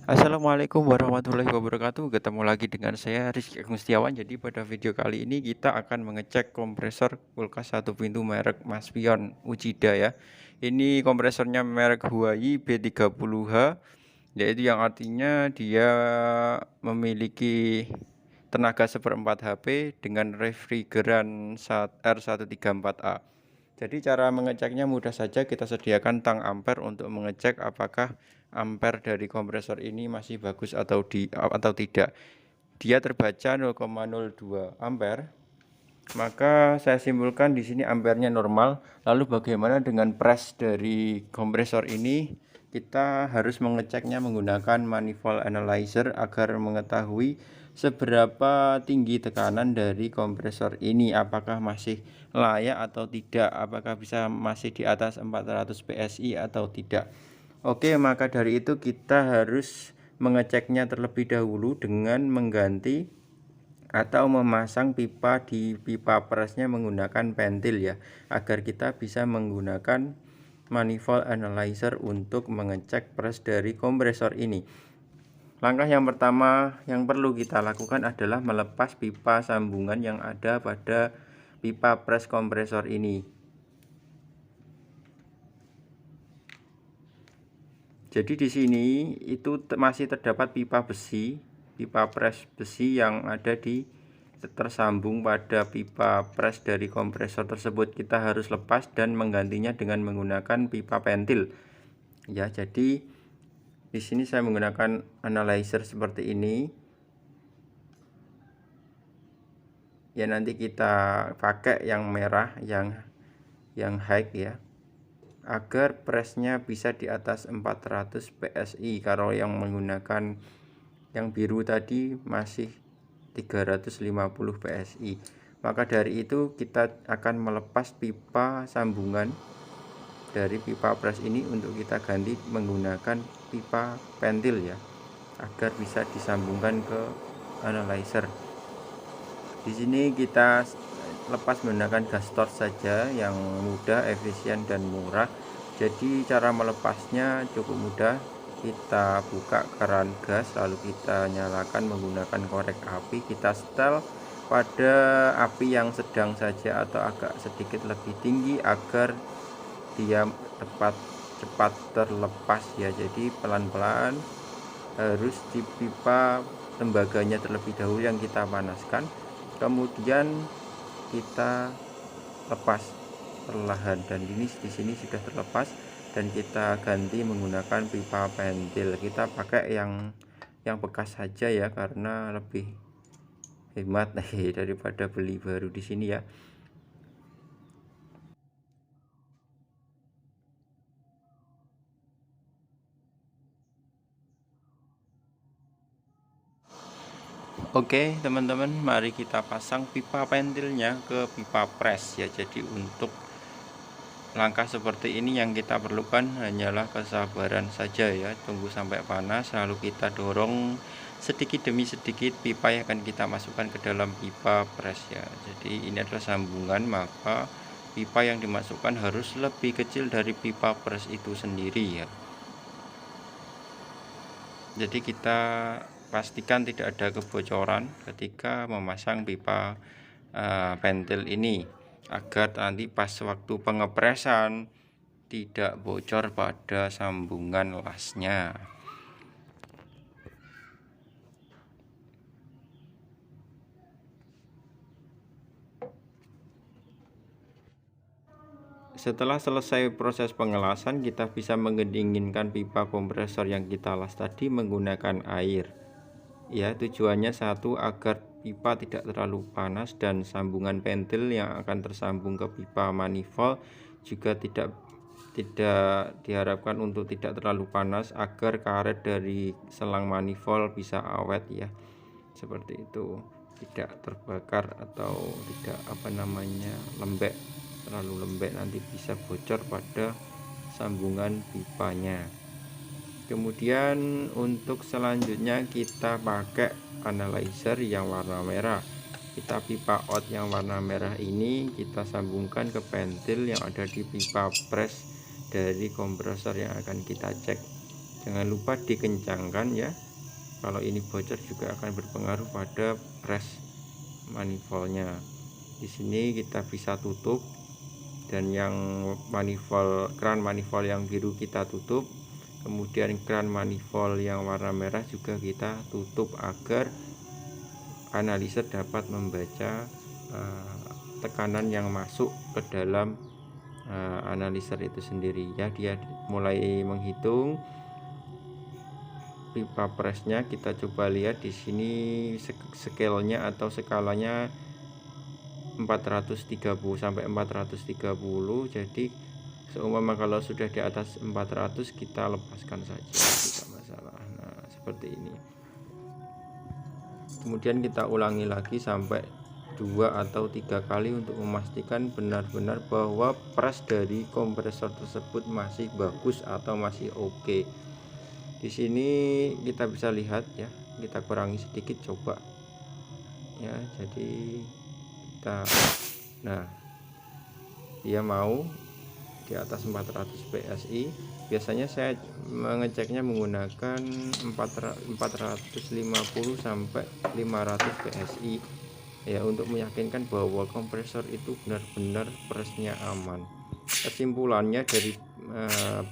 Assalamualaikum warahmatullahi wabarakatuh. Ketemu lagi dengan saya Rizky Agustiawan. Jadi pada video kali ini kita akan mengecek kompresor kulkas satu pintu merek Maspion Uchida ya. Ini kompresornya merek Huawei B30H, yaitu yang artinya dia memiliki tenaga 1/4 HP dengan refrigeran R134A. Jadi cara mengeceknya mudah saja, kita sediakan tang ampere untuk mengecek apakah ampere dari kompresor ini masih bagus atau tidak. Dia terbaca 0,02 ampere. Maka saya simpulkan di sini ampernya normal. Lalu bagaimana dengan press dari kompresor ini? Kita harus mengeceknya menggunakan manifold analyzer agar mengetahui seberapa tinggi tekanan dari kompresor ini, apakah masih layak atau tidak, apakah masih di atas 400 PSI atau tidak. Oke, maka dari itu kita harus mengeceknya terlebih dahulu dengan mengganti atau memasang pipa di pipa presnya menggunakan pentil ya, agar kita bisa menggunakan manifold analyzer untuk mengecek press dari kompresor ini. Langkah yang pertama yang perlu kita lakukan adalah melepas pipa sambungan yang ada pada pipa pres kompresor ini. Jadi di sini itu masih terdapat pipa besi, pipa pres besi yang ada tersambung pada pipa pres dari kompresor tersebut. Kita harus lepas dan menggantinya dengan menggunakan pipa pentil. Ya, jadi di sini saya menggunakan analyzer seperti ini. Ya, nanti kita pakai yang merah, yang high ya, agar presnya bisa di atas 400 PSI. Kalau yang menggunakan yang biru tadi masih 350 PSI. Maka dari itu kita akan melepas pipa sambungan dari pipa pres ini untuk kita ganti menggunakan pipa pentil ya, agar bisa disambungkan ke analyzer. Di sini kita lepas menggunakan gas torch saja yang mudah, efisien dan murah. Jadi cara melepasnya cukup mudah. Kita buka keran gas, lalu kita nyalakan menggunakan korek api. Kita setel pada api yang sedang saja atau agak sedikit lebih tinggi agar dia cepat terlepas ya. Jadi pelan-pelan, harus di pipa tembaganya terlebih dahulu yang kita panaskan, kemudian kita lepas perlahan, dan ini di sini sudah terlepas dan kita ganti menggunakan pipa pentil. Kita pakai yang bekas saja ya, karena lebih hemat daripada beli baru di sini ya. Oke teman-teman, mari kita pasang pipa pentilnya ke pipa pres ya. Jadi untuk langkah seperti ini yang kita perlukan hanyalah kesabaran saja ya. Tunggu sampai panas, lalu kita dorong sedikit demi sedikit pipa yang akan kita masukkan ke dalam pipa pres ya. Jadi ini adalah sambungan, maka pipa yang dimasukkan harus lebih kecil dari pipa pres itu sendiri ya. Jadi kita pastikan tidak ada kebocoran ketika memasang pipa pentil ini, agar nanti pas waktu pengepresan tidak bocor pada sambungan lasnya. Setelah selesai proses pengelasan, kita bisa mendinginkan pipa kompresor yang kita las tadi menggunakan air. Ya, tujuannya satu, agar pipa tidak terlalu panas dan sambungan pentil yang akan tersambung ke pipa manifold juga tidak diharapkan untuk tidak terlalu panas, agar karet dari selang manifold bisa awet ya. Seperti itu, tidak terbakar atau tidak lembek, terlalu lembek nanti bisa bocor pada sambungan pipanya. Kemudian untuk selanjutnya kita pakai analyzer yang warna merah. Kita pipa out yang warna merah ini kita sambungkan ke pentil yang ada di pipa pres dari kompresor yang akan kita cek. Jangan lupa dikencangkan ya, kalau ini bocor juga akan berpengaruh pada press manifoldnya. Di sini kita bisa tutup, dan yang keran manifold yang biru kita tutup, kemudian keran manifold yang warna merah juga kita tutup agar analyzer dapat membaca tekanan yang masuk ke dalam analyzer itu sendiri ya. Dia mulai menghitung pipa pressnya. Kita coba lihat di sini scale-nya atau skalanya 430 sampai 430. Jadi seumpama kalau sudah di atas 400 kita lepaskan saja, tidak masalah. Nah, seperti ini. Kemudian kita ulangi lagi sampai 2 atau 3 kali untuk memastikan benar-benar bahwa press dari kompresor tersebut masih bagus atau masih oke. Di sini kita bisa lihat ya, kita kurangi sedikit coba ya. Jadi nah, dia mau di atas 400 PSI. Biasanya saya mengeceknya menggunakan 450 sampai 500 PSI ya, untuk meyakinkan bahwa kompresor itu benar-benar pressnya aman. Kesimpulannya dari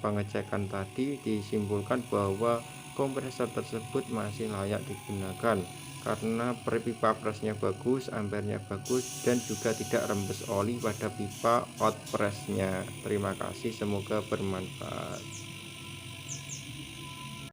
pengecekan tadi disimpulkan bahwa kompresor tersebut masih layak digunakan karena pipa pressnya bagus, ampernya bagus, dan juga tidak rembes oli pada pipa out pressnya. Terima kasih, semoga bermanfaat.